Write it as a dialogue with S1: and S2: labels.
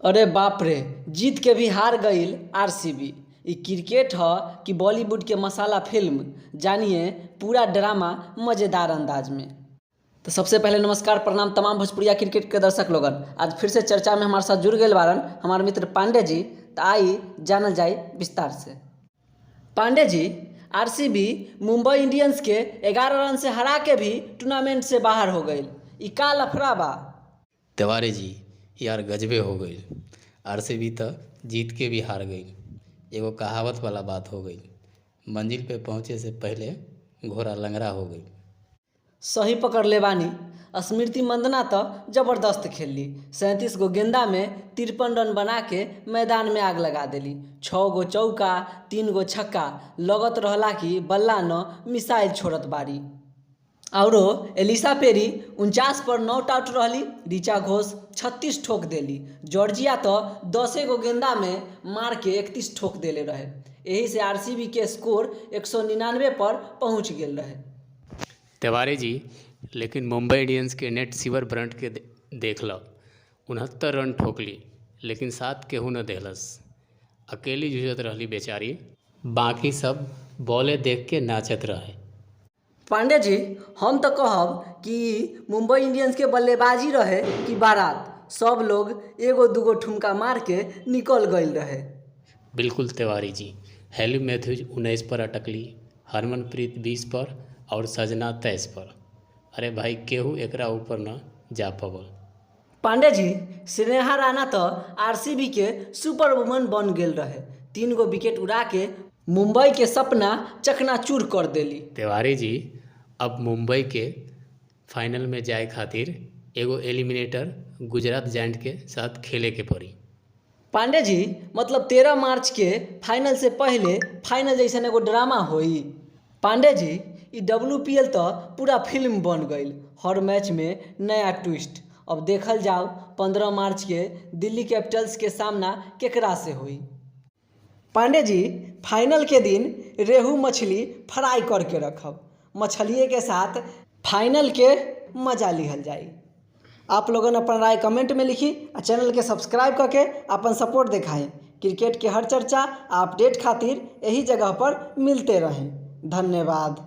S1: अरे बाप रे, जीत के भी हार गईल आरसीबी। ई क्रिकेट ह कि बॉलीवुड के मसाला फिल्म, जानिए पूरा ड्रामा मज़ेदार अंदाज में। तो सबसे पहले नमस्कार प्रणाम तमाम भोजपुरिया क्रिकेट के दर्शक लोगन। आज फिर से चर्चा में हमारे साथ जुड़ गए बारन हमारे मित्र पांडे जी। तो आई जानल जाए विस्तार से। पांडे जी, आरसीबी मुंबई इंडियंस के 11 रन से हरा के भी टूर्नामेंट से बाहर हो गई। ई का लफड़ा बा?
S2: तिवारी जी, यार गजबे हो गई। आरसीबी तो जीत के भी हार गई। एगो कहावत वाला बात हो गई, मंजिल पे पहुँचे से पहले घोड़ा लंगड़ा हो गई।
S1: सही पकड़ ले बानी। स्मृति मंदना तो जबरदस्त खेली। 37 गो गेंदा में 53 रन बना के मैदान में आग लगा दिली। 6 गो चौका 3 गो छक्का, लगत रहला कि बल्ला न मिसाइल छोड़त बारी। औरो एलिसा पेरी 49 पर नॉट आउट रहली। ऋचा घोष 36 ठोक देली। जॉर्जिया तो 10 गो गेंदा में मार के 31 ठोक देले रहे। यही से आरसीबी के स्कोर 199 पर पहुंच गेल रहे।
S2: तिवारी जी, लेकिन मुंबई इंडियंस के नेट सिवर ब्रंट के देख लो, 69 रन ठोकली, लेकिन साथ केहू न देहलस। अकेली जूझत रहली बेचारी, बाकी सब बॉले देख के नाचत रहे।
S1: पांडे जी, हम तो कहब कि मुंबई इंडियंस के बल्लेबाजी रहे कि बारात, सब लोग एगो दूगो ठुमका मार के निकल गई रहे।
S2: बिल्कुल तिवारी जी, हेली मैथ्यूज 19 पर अटकली, हरमनप्रीत 20 पर और सजना 23 पर। अरे भाई, केहू एकरा ऊपर न जा पवल।
S1: पांडे जी, स्नेहा राणा तो आरसीबी के सुपर वुमन बन गेल रहे। 3 गो विकेट उड़ा के मुंबई के सपना चकनाचूर कर देली।
S2: तिवारी जी, अब मुंबई के फाइनल में जाए खातिर एगो एलिमिनेटर गुजरात जायंट के साथ खेले के पड़ी।
S1: पांडे जी, मतलब 13 मार्च के फाइनल से पहले फाइनल जैसा एगो ड्रामा होई। पांडे जी, ई WPL तो पूरा फिल्म बन गई। हर मैच में नया ट्विस्ट। अब देखल जाओ 15 मार्च के दिल्ली कैपिटल्स के सामना केकरा से हुई। पांडे जी, फाइनल के दिन रेहू मछली फ्राई करके रखब। मछलिए के साथ फाइनल के मजा लिहल जाई। आप लोगों ने अपन राय कमेंट में लिखी और चैनल के सब्सक्राइब करके अपन सपोर्ट दिखाएं। क्रिकेट के हर चर्चा अपडेट खातिर यही जगह पर मिलते रहें। धन्यवाद।